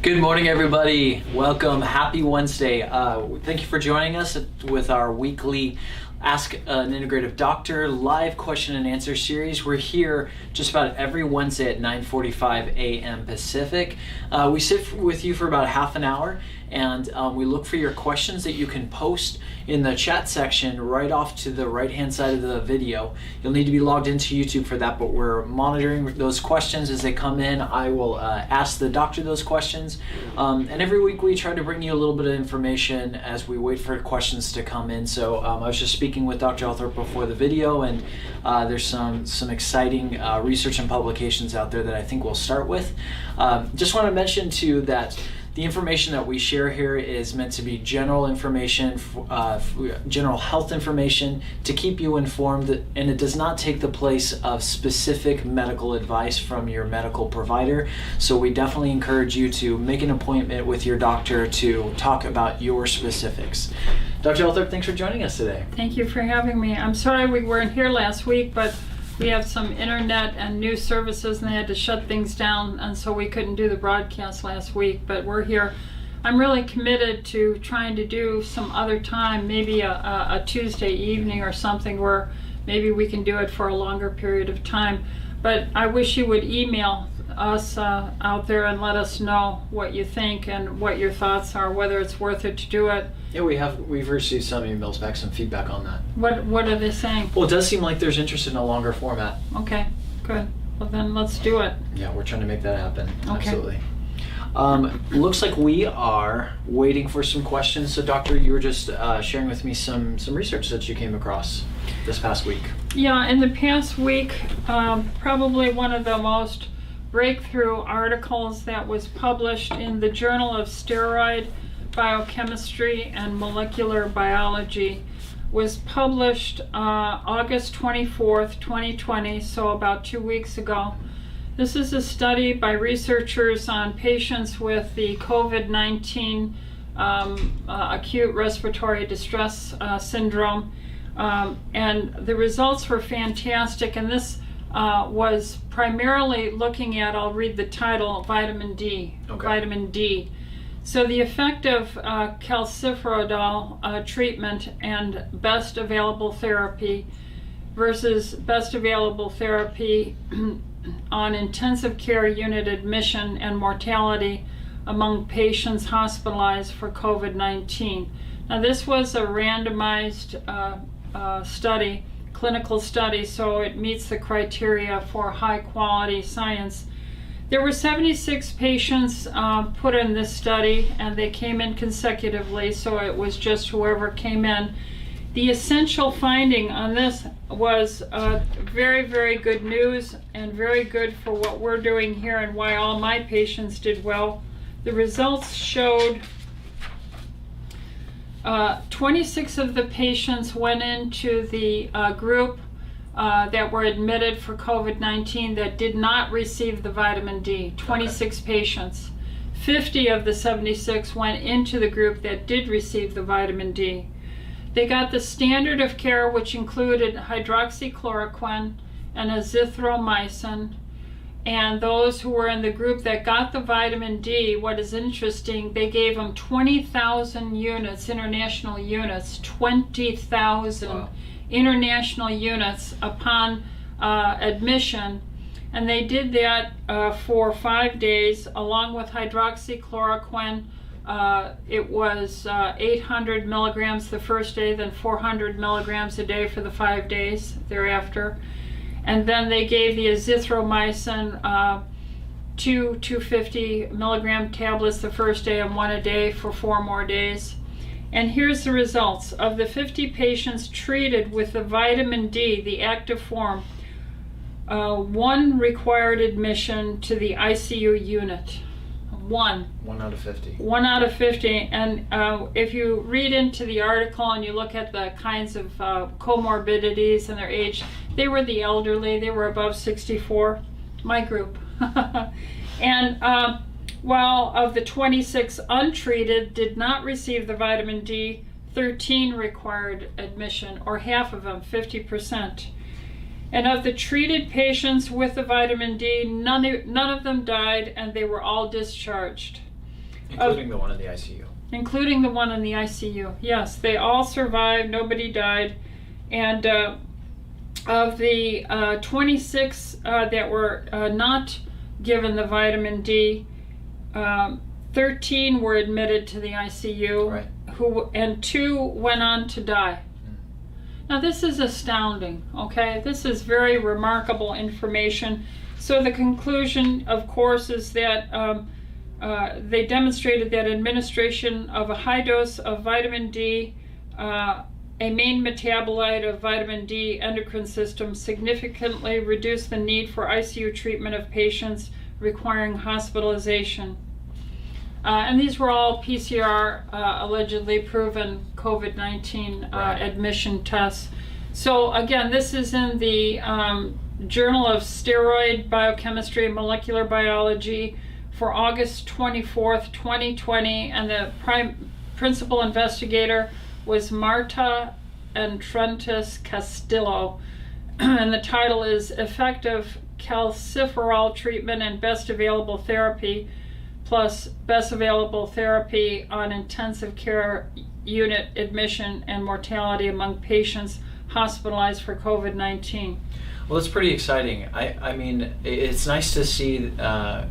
Good morning, everybody. Welcome. Happy Wednesday. Thank you for joining us with our weekly Ask an Integrative Doctor live question and answer series. We're here just about every Wednesday at 9:45 a.m. Pacific. We sit with you for about half an hour, and we look for your questions that you can post in the chat section right off to the right-hand side of the video. You'll need to be logged into YouTube for that, but we're monitoring those questions as they come in. I will ask the doctor those questions, and every week we try to bring you a little bit of information as we wait for questions to come in. So I was just speaking with Dr. Althorpe before the video, and there's some exciting research and publications out there that I think we'll start with. Just want to mention too that the information that we share here is meant to be general information, general health information to keep you informed, and it does not take the place of specific medical advice from your medical provider. So we definitely encourage you to make an appointment with your doctor to talk about your specifics. Dr. Althorpe, thanks for joining us today. Thank you for having me. I'm sorry we weren't here last week, but we have some internet and news services and they had to shut things down, and so we couldn't do the broadcast last week, but we're here. I'm really committed to trying to do some other time, maybe a Tuesday evening or something where maybe we can do it for a longer period of time. But I wish you would email us out there and let us know what you think and what your thoughts are, whether it's worth it to do it. Yeah, we've received some emails back, some feedback on that. What are they saying? Well, it does seem like there's interest in a longer format. Okay, good. Well then let's do it. Yeah, we're trying to make that happen. Okay. Absolutely. Looks like we are waiting for some questions. So Doctor, you were just sharing with me some research that you came across this past week. Yeah, in the past week, probably one of the most breakthrough articles that was published in the Journal of Steroid Biochemistry and Molecular Biology was published August 24th, 2020, so about 2 weeks ago. This is a study by researchers on patients with the COVID-19 acute respiratory distress syndrome, and the results were fantastic, and this was primarily looking at, I'll read the title, vitamin D. Okay. Vitamin D. So the effect of calciferol treatment and best available therapy versus best available therapy on intensive care unit admission and mortality among patients hospitalized for COVID-19. Now this was a randomized study, clinical study, so it meets the criteria for high quality science. There were 76 patients put in this study, and they came in consecutively, so it was just whoever came in. The essential finding on this was very, very good news and very good for what we're doing here and why all my patients did well. The results showed 26 of the patients went into the group that were admitted for COVID-19 that did not receive the vitamin D, 26 okay. patients. 50 of the 76 went into the group that did receive the vitamin D. They got the standard of care, which included hydroxychloroquine and azithromycin. And those who were in the group that got the vitamin D, what is interesting, they gave them 20,000 units, international units, 20,000 wow. international units upon admission. And they did that for 5 days along with hydroxychloroquine. It was 800 milligrams the first day, then 400 milligrams a day for the 5 days thereafter. And then they gave the azithromycin 250 milligram tablets the first day and 1 a day for 4 more days. And here's the results. Of the 50 patients treated with the vitamin D, the active form, 1 required admission to the ICU unit. 1. 1 out of 50. 1 out of 50. And if you read into the article and you look at the kinds of comorbidities and their age, they were the elderly, they were above 64, my group. And while of the 26 untreated did not receive the vitamin D, 13 required admission, or half of them, 50%. And of the treated patients with the vitamin D, none of them died, and they were all discharged. Including the one in the ICU. Including the one in the ICU. Yes, they all survived. Nobody died. And of the 26 that were not given the vitamin D, 13 were admitted to the ICU, right. And 2 went on to die. Now this is astounding, okay? This is very remarkable information. So the conclusion, of course, is that they demonstrated that administration of a high dose of vitamin D, a main metabolite of vitamin D endocrine system, significantly reduced the need for ICU treatment of patients requiring hospitalization. And these were all PCR allegedly proven COVID-19 admission tests. So again, this is in the Journal of Steroid Biochemistry and Molecular Biology for August 24th, 2020, and the principal investigator was Marta and Trentus Castillo. And the title is Effective Calciferol Treatment and Best Available Therapy, plus Best Available Therapy on Intensive Care Unit Admission and Mortality Among Patients Hospitalized for COVID-19. Well, it's pretty exciting. I mean, it's nice to see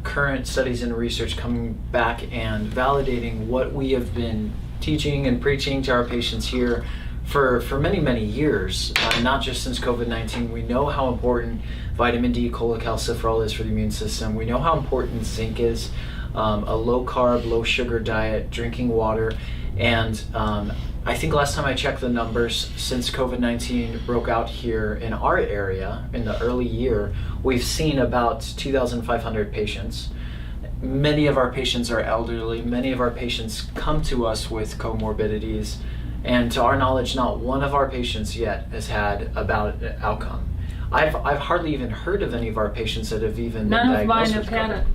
current studies and research coming back and validating what we have been teaching and preaching to our patients here for many, many years, not just since COVID-19. We know how important vitamin D, cholecalciferol is for the immune system. We know how important zinc is, a low-carb, low-sugar diet, drinking water, and I think last time I checked the numbers, since COVID-19 broke out here in our area in the early year, we've seen about 2,500 patients. Many of our patients are elderly. Many of our patients come to us with comorbidities, and to our knowledge, not one of our patients yet has had a bad outcome. I've hardly even heard of any of our patients that have even been diagnosed with COVID. None of mine have had it.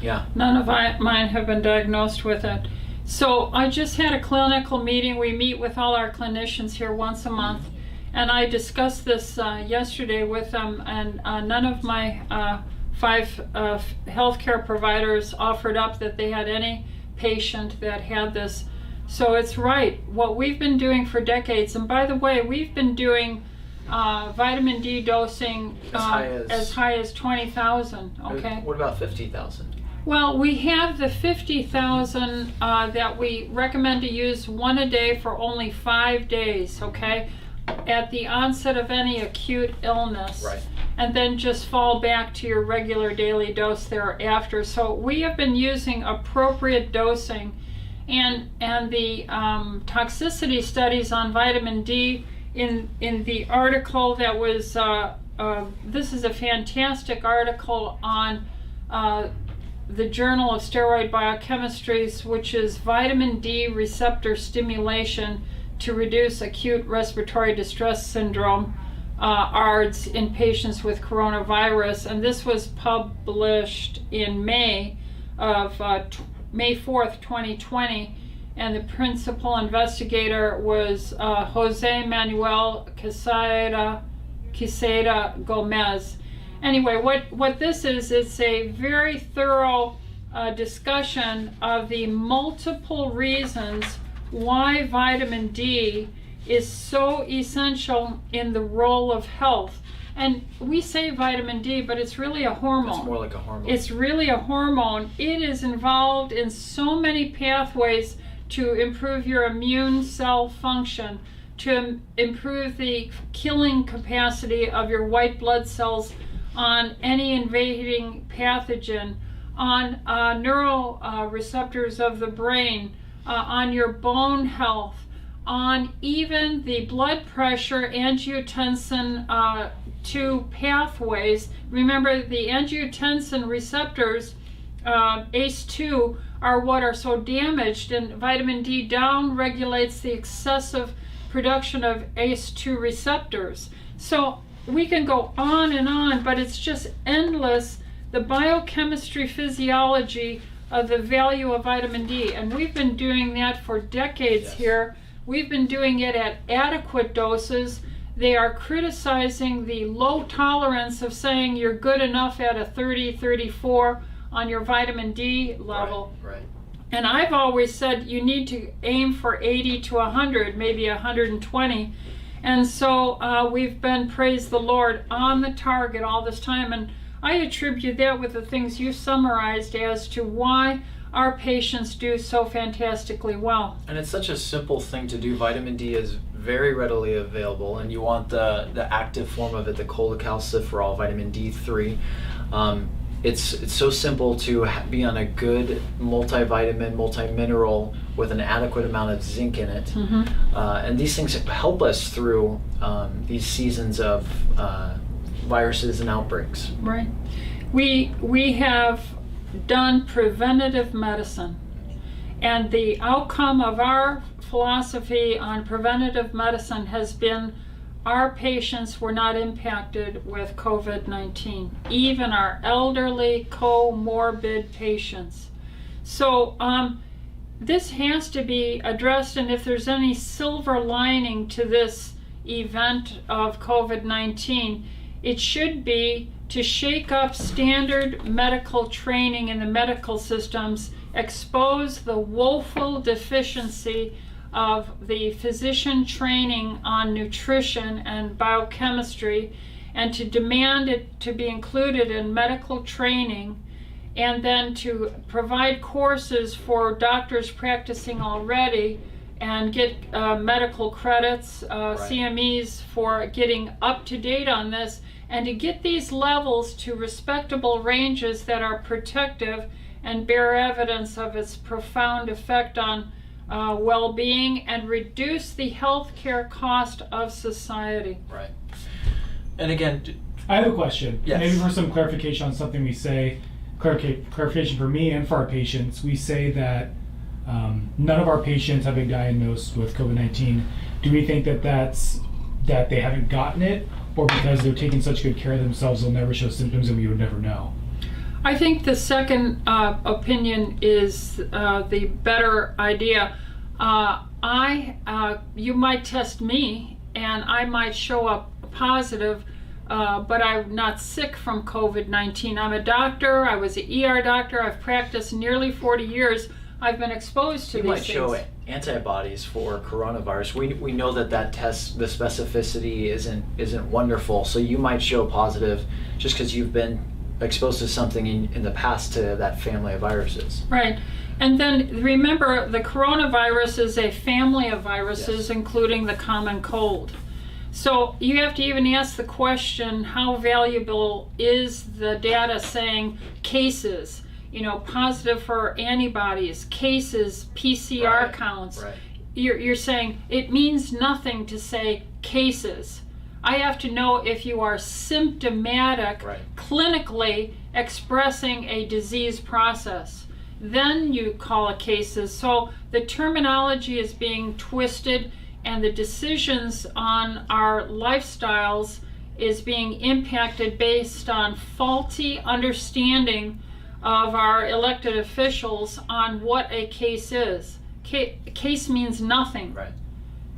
Yeah. None of mine have been diagnosed with it. So I just had a clinical meeting. We meet with all our clinicians here once a month, and I discussed this yesterday with them, and none of my 5 healthcare providers offered up that they had any patient that had this. So it's right, what we've been doing for decades, and by the way, we've been doing vitamin D dosing as high as 20,000, okay? What about 50,000? Well, we have the 50,000 that we recommend to use 1 a day for only 5 days, okay? At the onset of any acute illness. Right. And then just fall back to your regular daily dose thereafter. So we have been using appropriate dosing, and the toxicity studies on vitamin D in the article that was, this is a fantastic article on the Journal of Steroid Biochemistry, which is Vitamin D Receptor Stimulation to Reduce Acute Respiratory Distress Syndrome, ARDS, in patients with coronavirus. And this was published in May 4th, 2020. And the principal investigator was Jose Manuel Quesada Gomez. Anyway, what this is, it's a very thorough discussion of the multiple reasons why vitamin D is so essential in the role of health. And we say vitamin D, but it's really a hormone. It's more like a hormone. It's really a hormone. It is involved in so many pathways to improve your immune cell function, to improve the killing capacity of your white blood cells on any invading pathogen, on neuroreceptors of the brain, on your bone health, on even the blood pressure, angiotensin II pathways. Remember, the angiotensin receptors, ACE2, are what are so damaged, and vitamin D down regulates the excessive production of ACE2 receptors. So we can go on and on, but it's just endless, the biochemistry, physiology of the value of vitamin D. And we've been doing that for decades here. We've been doing it at adequate doses. They are criticizing the low tolerance of saying you're good enough at a 30, 34 on your vitamin D level. Right. And I've always said you need to aim for 80 to 100, maybe 120. And so we've been, praise the Lord, on the target all this time. And I attribute that with the things you summarized as to why our patients do so fantastically well. And it's such a simple thing to do. Vitamin D is very readily available, and you want the active form of it, the cholecalciferol, vitamin D3. It's so simple to be on a good multivitamin, multimineral with an adequate amount of zinc in it. And these things help us through these seasons of viruses and outbreaks. Right. We have done preventative medicine, and the outcome of our philosophy on preventative medicine has been our patients were not impacted with COVID-19, even our elderly comorbid patients. So this has to be addressed, and if there's any silver lining to this event of COVID-19, it should be to shake up standard medical training in the medical systems, expose the woeful deficiency of the physician training on nutrition and biochemistry, and to demand it to be included in medical training, and then to provide courses for doctors practicing already and get medical credits, CMEs, for getting up to date on this, and to get these levels to respectable ranges that are protective and bear evidence of its profound effect on well-being and reduce the healthcare cost of society. Right. And again, I have a question. Yes. Maybe for some clarification on something we say, clarification for me and for our patients. We say that none of our patients have been diagnosed with COVID-19. Do we think that that's that they haven't gotten it, or because they're taking such good care of themselves, they'll never show symptoms and we would never know? I think the second opinion is the better idea. You might test me and I might show up positive, but I'm not sick from COVID-19. I'm a doctor. I was an ER doctor. I've practiced nearly 40 years. I've been exposed to you these might things. show antibodies for coronavirus. We know that test, the specificity isn't wonderful. So you might show positive just because you've been exposed to something in the past to that family of viruses. Right. And then remember, the coronavirus is a family of viruses, Yes. including the common cold. So you have to even ask the question, how valuable is the data saying cases, positive for antibodies, cases, PCR counts. Right. You're saying it means nothing to say cases. I have to know if you are symptomatic, clinically expressing a disease process. Then you call it cases. So the terminology is being twisted, and the decisions on our lifestyles is being impacted based on faulty understanding of our elected officials on what a case is. Case means nothing. Right.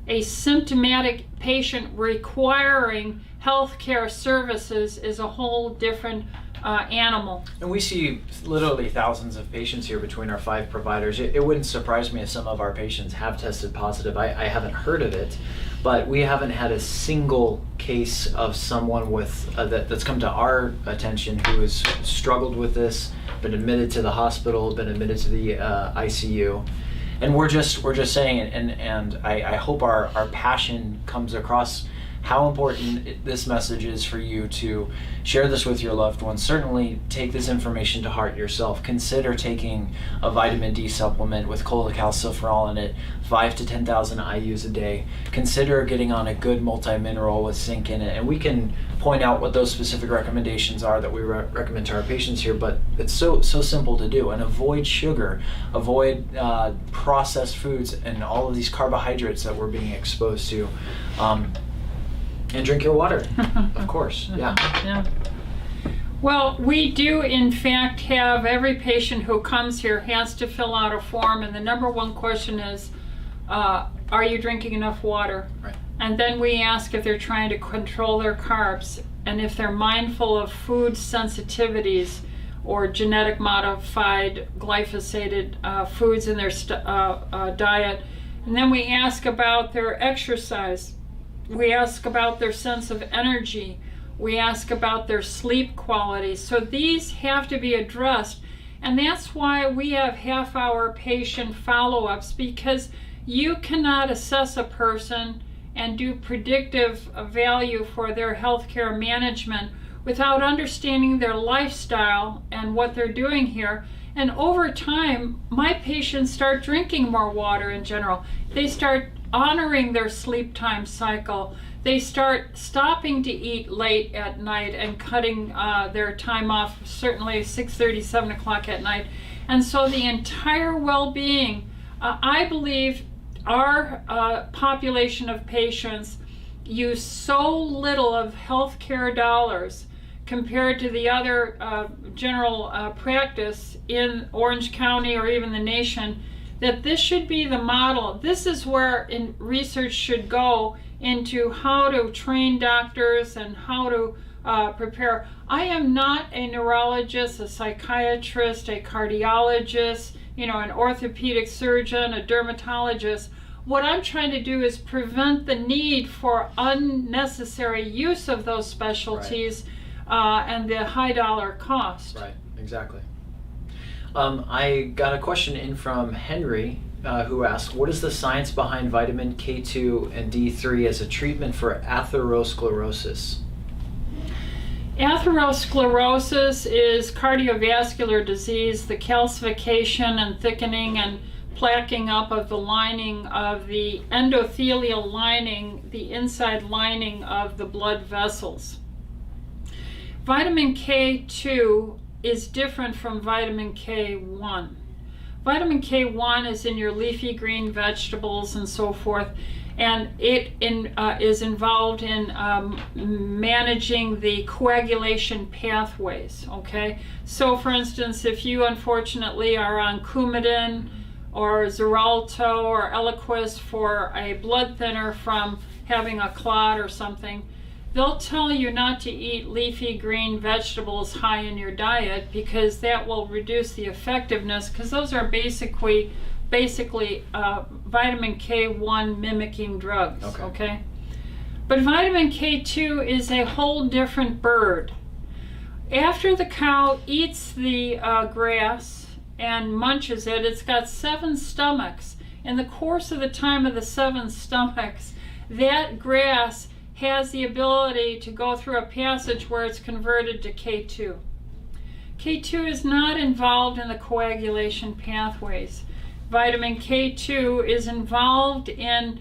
A symptomatic patient requiring healthcare services is a whole different animal. And we see literally thousands of patients here between our 5 providers. It wouldn't surprise me if some of our patients have tested positive. I haven't heard of it, but we haven't had a single case of someone with that's come to our attention who has struggled with this, been admitted to the hospital, been admitted to the ICU. And we're just saying it, and I hope our passion comes across how important this message is for you to share this with your loved ones. Certainly take this information to heart yourself. Consider taking a vitamin D supplement with cholecalciferol in it, 5 to 10,000 IUs a day. Consider getting on a good multimineral with zinc in it, and we can point out what those specific recommendations are that we recommend to our patients here, but it's so simple to do. And avoid sugar, avoid processed foods and all of these carbohydrates that we're being exposed to. And drink your water, of course. Yeah. Well, we do in fact have every patient who comes here has to fill out a form, and the number one question is, are you drinking enough water? Right. And then we ask if they're trying to control their carbs, and if they're mindful of food sensitivities, or genetic modified glyphosated foods in their diet. And then we ask about their exercise. We ask about their sense of energy. We ask about their sleep quality. So these have to be addressed. And that's why we have half-hour patient follow-ups, because you cannot assess a person and do predictive value for their healthcare management without understanding their lifestyle and what they're doing here. And over time, my patients start drinking more water in general. They start honoring their sleep time cycle. They start stopping to eat late at night and cutting their time off, certainly 6:30, 7 o'clock at night. And so the entire well-being, I believe our population of patients use so little of healthcare dollars compared to the other general practice in Orange County or even the nation, that this should be the model. This is where research should go into how to train doctors and how to prepare. I am not a neurologist, a psychiatrist, a cardiologist, an orthopedic surgeon, a dermatologist. What I'm trying to do is prevent the need for unnecessary use of those specialties, and the high dollar cost. Right, exactly. I got a question in from Henry, who asked, what is the science behind vitamin K2 and D3 as a treatment for atherosclerosis? Atherosclerosis is cardiovascular disease, the calcification and thickening and plaquing up of the lining of the endothelial lining, the inside lining of the blood vessels. Vitamin K2 is different from vitamin K1. Vitamin K1 is in your leafy green vegetables and so forth, and it is involved in managing the coagulation pathways, okay? So for instance, if you unfortunately are on Coumadin or Xarelto or Eliquis for a blood thinner from having a clot or something, they'll tell you not to eat leafy green vegetables high in your diet because that will reduce the effectiveness, because those are basically vitamin K1 mimicking drugs, okay? But vitamin K2 is a whole different bird. After the cow eats the grass and munches it, it's got 7 stomachs. In the course of the time of the 7 stomachs, that grass has the ability to go through a passage where it's converted to K2. K2 is not involved in the coagulation pathways. Vitamin K2 is involved in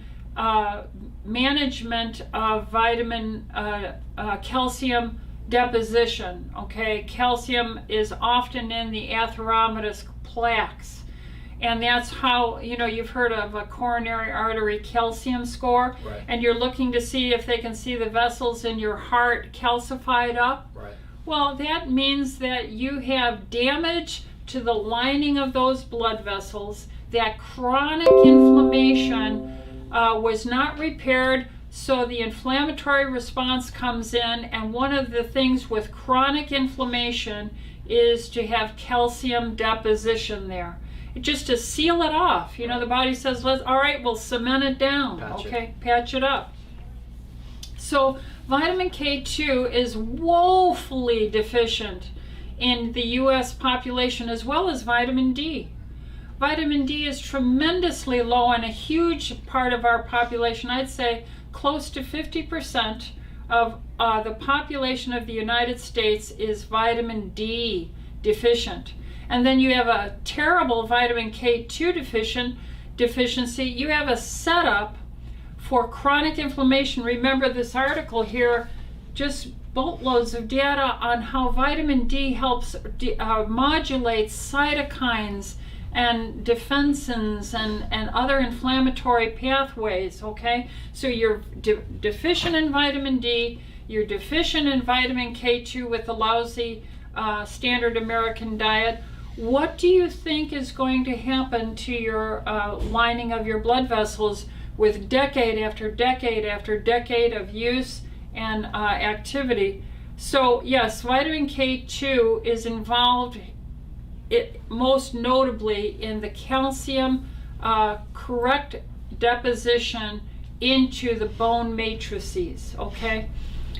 management of calcium deposition, okay? Calcium is often in the atheromatous plaques. And that's how, you've heard of a coronary artery calcium score, right, and you're looking to see if they can see the vessels in your heart calcified up. Right. Well, that means that you have damage to the lining of those blood vessels, that chronic inflammation was not repaired, so the inflammatory response comes in, and one of the things with chronic inflammation is to have calcium deposition there. Just to seal it off. The body says, all right, we'll cement it down, patch it up. So vitamin K2 is woefully deficient in the US population, as well as vitamin D. Vitamin D is tremendously low in a huge part of our population. I'd say close to 50% of the population of the United States is vitamin D deficient. And then you have a terrible vitamin K2 deficiency. You have a setup for chronic inflammation. Remember this article here, just boatloads of data on how vitamin D helps modulate cytokines and defensins and other inflammatory pathways, okay? So you're deficient in vitamin D, you're deficient in vitamin K2 with the lousy standard American diet. What do you think is going to happen to your lining of your blood vessels with decade after decade after decade of use and activity? So yes, vitamin K2 is involved most notably in the calcium correct deposition into the bone matrices, okay?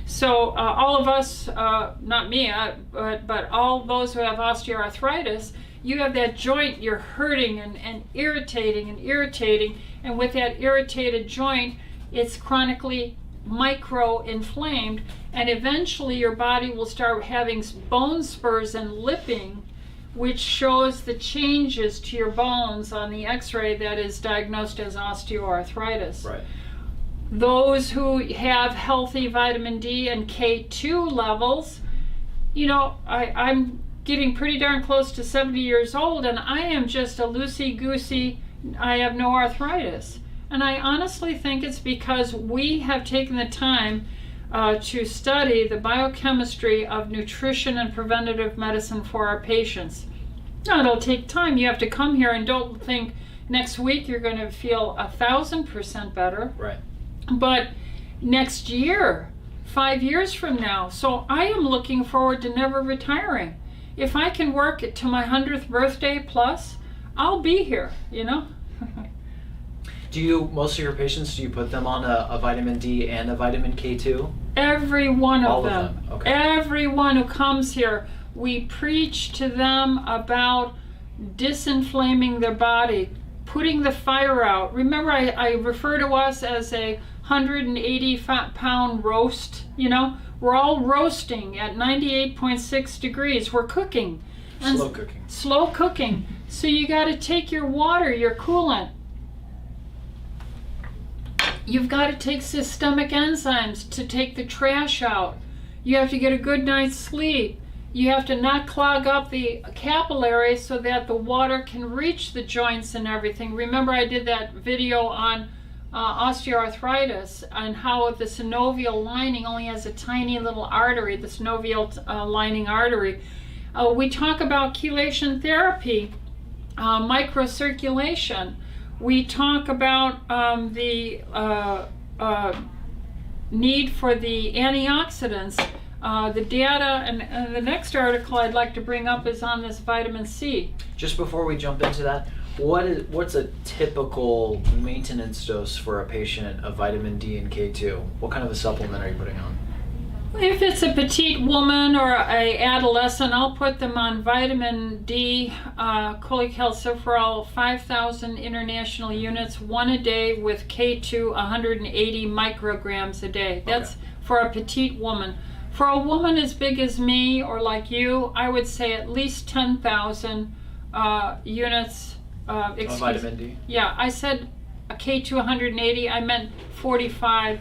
So all of us, not me, but all those who have osteoarthritis, you have that joint, you're hurting and irritating, and with that irritated joint, it's chronically micro-inflamed, and eventually your body will start having bone spurs and lipping, which shows the changes to your bones on the x-ray that is diagnosed as osteoarthritis. Right. Those who have healthy vitamin D and K2 levels, you know, I'm getting pretty darn close to 70 years old, and I am just a loosey-goosey, I have no arthritis. And I honestly think it's because we have taken the time to study the biochemistry of nutrition and preventative medicine for our patients. Now, it'll take time. You have to come here, and don't think next week you're going to feel 1,000% better. Right. But next year, 5 years from now. So I am looking forward to never retiring. If I can work it to my 100th birthday plus, I'll be here, you know? Do you, most of your patients, do you put them on a vitamin D and a vitamin K2? Every one of All them. of them, okay. Everyone who comes here, we preach to them about disinflaming their body, putting the fire out. Remember, I refer to us as a 180-pound roast, you know? We're all roasting at 98.6 degrees. We're cooking. And Slow cooking. Slow cooking. So you got to take your water, your coolant. You've got to take systemic enzymes to take the trash out. You have to get a good night's sleep. You have to not clog up the capillaries so that the water can reach the joints and everything. Remember, I did that video on osteoarthritis and how the synovial lining only has a tiny little artery, the synovial lining artery. We talk about chelation therapy, microcirculation. We talk about the need for the antioxidants. The data, and the next article I'd like to bring up is on this vitamin C. Just before we jump into that, what's a typical maintenance dose for a patient of vitamin D and K2? What kind of a supplement are you putting on? If it's a petite woman or a adolescent, I'll put them on vitamin D, cholecalciferol, 5,000 international units, one a day, with K2, 180 micrograms a day. That's for a petite woman. For a woman as big as me or like you, I would say at least 10,000 units. Of vitamin D? Yeah, I said a K2 180, I meant 45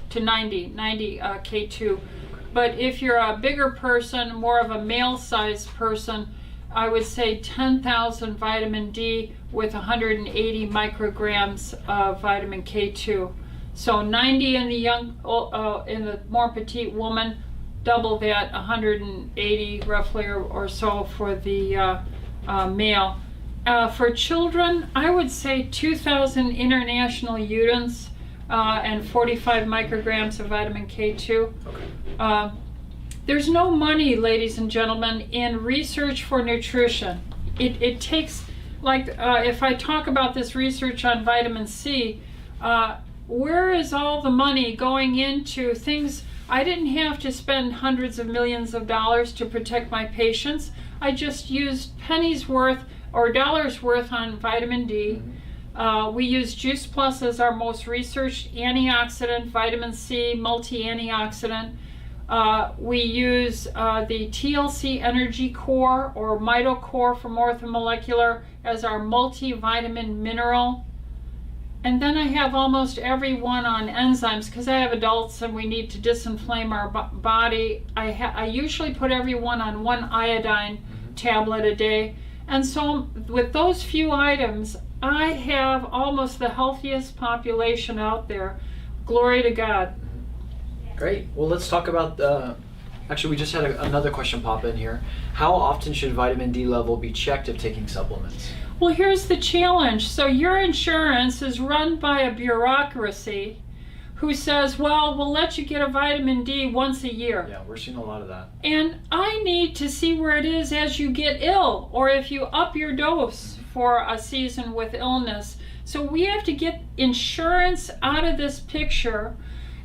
to 90 K2. But if you're a bigger person, more of a male-sized person, I would say 10,000 vitamin D with 180 micrograms of vitamin K2. So 90 in the in the more petite woman, double that, 180 roughly or so for the male. For children, I would say 2,000 international units and 45 micrograms of vitamin K2. Okay. There's no money, ladies and gentlemen, in research for nutrition. It takes, like, if I talk about this research on vitamin C, where is all the money going into things? I didn't have to spend hundreds of millions of dollars to protect my patients. I just used pennies worth or dollars worth on vitamin D. We use Juice Plus as our most researched antioxidant, vitamin C, multi-antioxidant. We use the TLC Energy Core or MitoCore from Orthomolecular as our multivitamin mineral. And then I have almost every one on enzymes because I have adults and we need to disinflame our body. I usually put everyone on one iodine tablet a day. And so with those few items, I have almost the healthiest population out there. Glory to God. Great. Well, let's talk about actually, we just had another question pop in here. How often should vitamin D level be checked if taking supplements? Well, here's the challenge. So your insurance is run by a bureaucracy who says, well, we'll let you get a vitamin D once a year. Yeah, we're seeing a lot of that. And I need to see where it is as you get ill, or if you up your dose for a season with illness. So we have to get insurance out of this picture,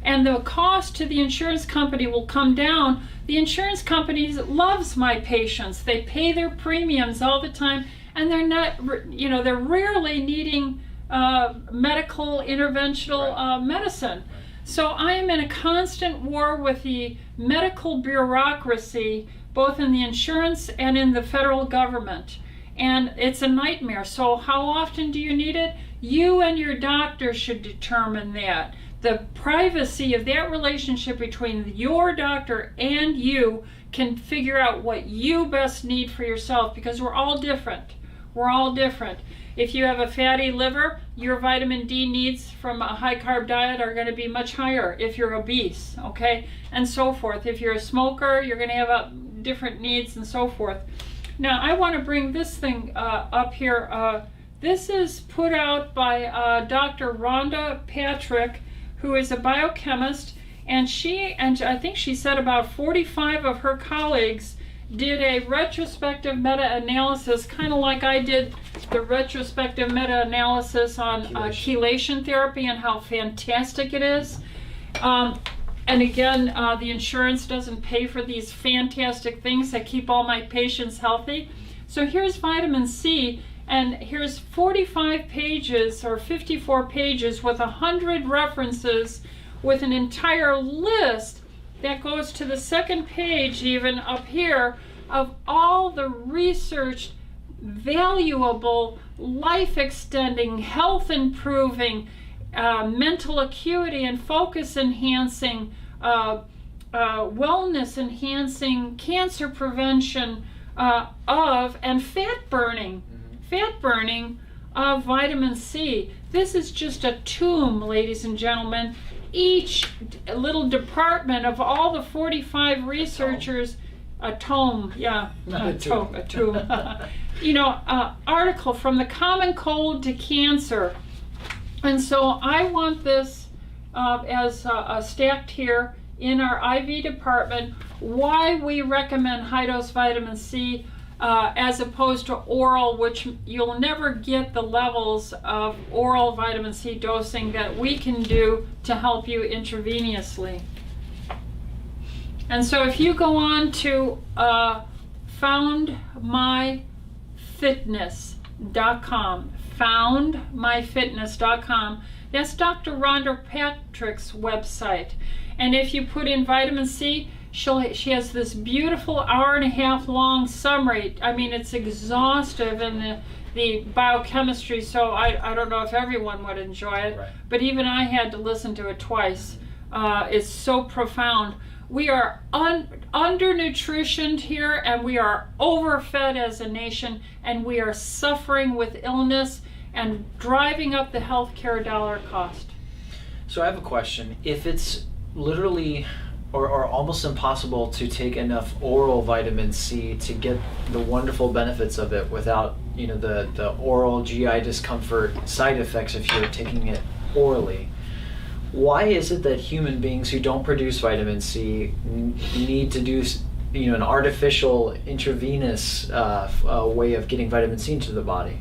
and the cost to the insurance company will come down. The insurance company loves my patients. They pay their premiums all the time, and they're not, they're rarely needing medical interventional medicine. So I am in a constant war with the medical bureaucracy, both in the insurance and in the federal government. And it's a nightmare. So how often do you need it? You and your doctor should determine that. The privacy of that relationship between your doctor and you can figure out what you best need for yourself, because we're all different. We're all different. If you have a fatty liver, your vitamin D needs from a high carb diet are going to be much higher if you're obese, okay? And so forth. If you're a smoker, you're going to have different needs and so forth. Now, I want to bring this thing up here. This is put out by Dr. Rhonda Patrick, who is a biochemist, and I think she said about 45 of her colleagues did a retrospective meta-analysis, kind of like I did the retrospective meta-analysis on chelation therapy and how fantastic it is. And again, the insurance doesn't pay for these fantastic things that keep all my patients healthy. So here's vitamin C, and here's 45 pages or 54 pages with 100 references with an entire list that goes to the second page, even up here, of all the researched, valuable, life-extending, health-improving, mental acuity and focus-enhancing, wellness-enhancing, cancer prevention and fat-burning of vitamin C. This is just a tomb, ladies and gentlemen. Each little department of all the 45 researchers, a tome, article from the common cold to cancer. And so I want this as stacked here in our IV department, why we recommend high-dose vitamin C as opposed to oral, which you'll never get the levels of oral vitamin C dosing that we can do to help you intravenously. And so if you go on to foundmyfitness.com, that's Dr. Rhonda Patrick's website. And if you put in vitamin C, she has this beautiful 1.5 hour long summary. I mean, it's exhaustive in the biochemistry, so I don't know if everyone would enjoy it, right. But even I had to listen to it twice. It's so profound. We are under-nutritioned here, and we are overfed as a nation, and we are suffering with illness and driving up the healthcare dollar cost. So I have a question. If it's literally or almost impossible to take enough oral vitamin C to get the wonderful benefits of it without, the oral GI discomfort side effects if you're taking it orally, why is it that human beings who don't produce vitamin C need to do, an artificial intravenous way of getting vitamin C into the body?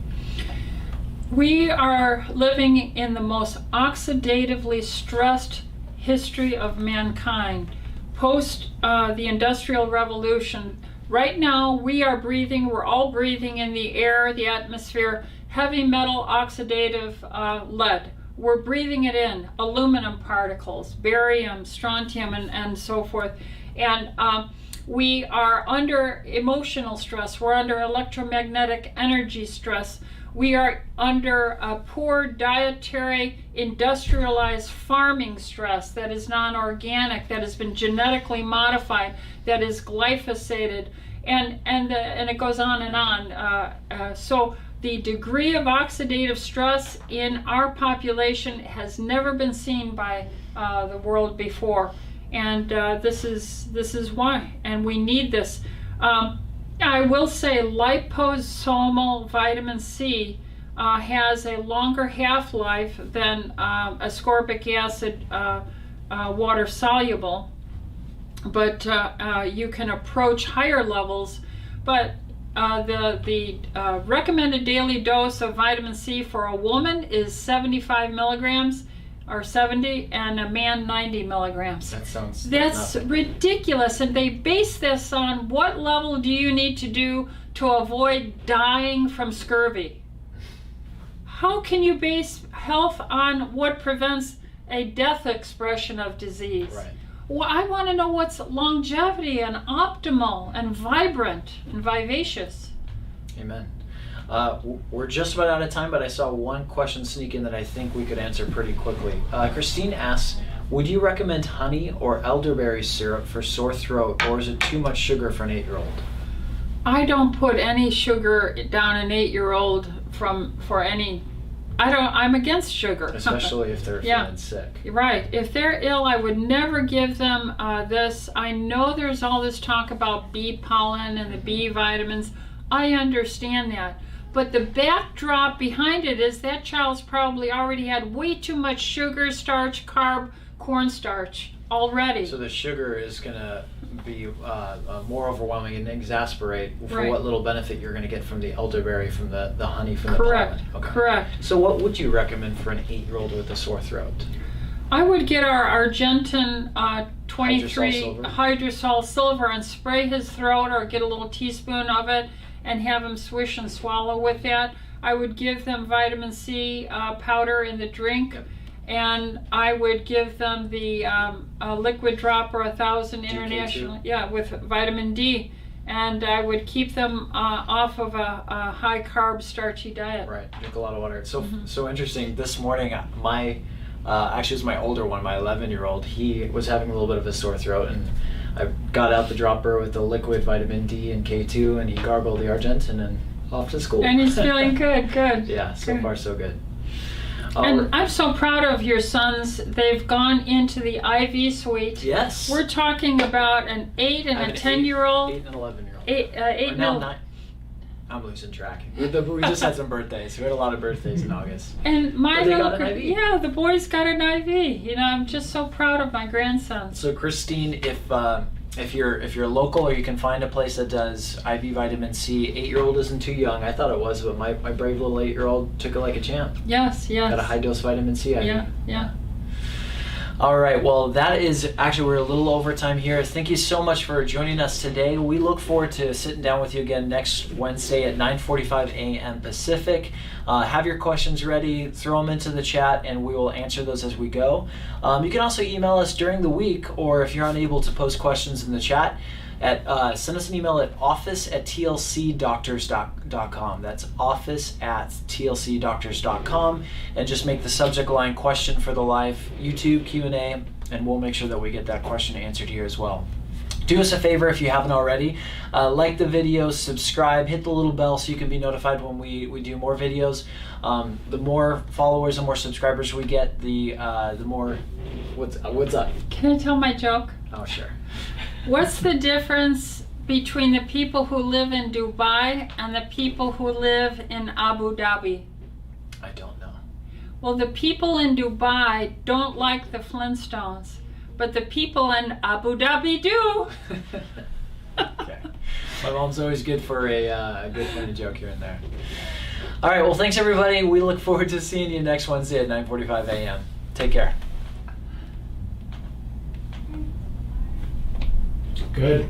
We are living in the most oxidatively stressed history of mankind. Post the Industrial Revolution, right now we're all breathing in the air, the atmosphere, heavy metal oxidative lead. We're breathing it in, aluminum particles, barium, strontium, and so forth. And we are under emotional stress. We're under electromagnetic energy stress. We are under a poor dietary, industrialized farming stress that is non-organic, that has been genetically modified, that is glyphosated, and it goes on and on. So the degree of oxidative stress in our population has never been seen by the world before, and this is why, and we need this. I will say liposomal vitamin C has a longer half-life than ascorbic acid water soluble, but you can approach higher levels. But the recommended daily dose of vitamin C for a woman is 75 milligrams or 70, and a man 90 milligrams. That sounds That's nothing. ridiculous, and they base this on what level do you need to do to avoid dying from scurvy. How can you base health on what prevents a death expression of disease? Right. Well, I want to know what's longevity and optimal and vibrant and vivacious. Amen. We're just about out of time, but I saw one question sneak in that I think we could answer pretty quickly. Christine asks, would you recommend honey or elderberry syrup for sore throat, or is it too much sugar for an 8-year-old? I don't put any sugar down an 8-year-old for any. I'm against sugar. Especially if they're Yeah. feeling sick. Right. If they're ill, I would never give them this. I know there's all this talk about bee pollen and the B vitamins. I understand that. But the backdrop behind it is that child's probably already had way too much sugar, starch, carb, cornstarch already. So the sugar is going to be more overwhelming and exasperate for Right. what little benefit you're going to get from the elderberry, from the honey, from the Correct. pollen. Okay. Correct. So what would you recommend for an 8-year-old with a sore throat? I would get our Argentin 23 Hydrosol Silver? Hydrosol Silver and spray his throat, or get a little teaspoon of it and have him swish and swallow with that. I would give them vitamin C powder in the drink. Yep. And I would give them the liquid dropper 1000 DK2? international, with vitamin D, and I would keep them off of a high carb, starchy diet. Right, drink a lot of water. It's so interesting. This morning, actually it was my older one, my 11-year-old. He was having a little bit of a sore throat, and I got out the dropper with the liquid vitamin D and K2, and he gargled the Argentin and off to school. And he's feeling good, good. Yeah, so Good. far so good. And I'm so proud of your sons. They've gone into the IV suite. Yes. We're talking about an 8 and I have a an 10-year-old. 8 and 11-year-old. Eight Or now no. 9. I'm losing track. We just had some birthdays. We had a lot of birthdays in August. And my But they little, got an IV. yeah, the boys got an IV. You know, I'm just so proud of my grandsons. So Christine, if you're local, or you can find a place that does IV vitamin C, 8-year-old isn't too young. I thought it was, but my brave little 8-year-old took it like a champ. Yes, yes. Got a high dose vitamin C IV. Yeah. All right, well, that is actually, we're a little over time here. Thank you so much for joining us today. We look forward to sitting down with you again next Wednesday at 9:45 a.m. Pacific. Have your questions ready, throw them into the chat, and we will answer those as we go. You can also email us during the week, or if you're unable to post questions in the chat, send us an email at office@tlcdoctors.com. That's office@tlcdoctors.com, and just make the subject line question for the live YouTube Q&A, and we'll make sure that we get that question answered here as well. Do us a favor if you haven't already, like the video, subscribe, hit the little bell so you can be notified when we do more videos. The more followers and more subscribers we get, the more. What's up? Can I tell my joke? Oh, sure. What's the difference between the people who live in Dubai and the people who live in Abu Dhabi? I don't know. Well, the people in Dubai don't like the Flintstones, but the people in Abu Dhabi do. Okay. My mom's always good for a good funny joke here and there. All right, well, thanks everybody. We look forward to seeing you next Wednesday at 9:45 a.m. Take care. Good.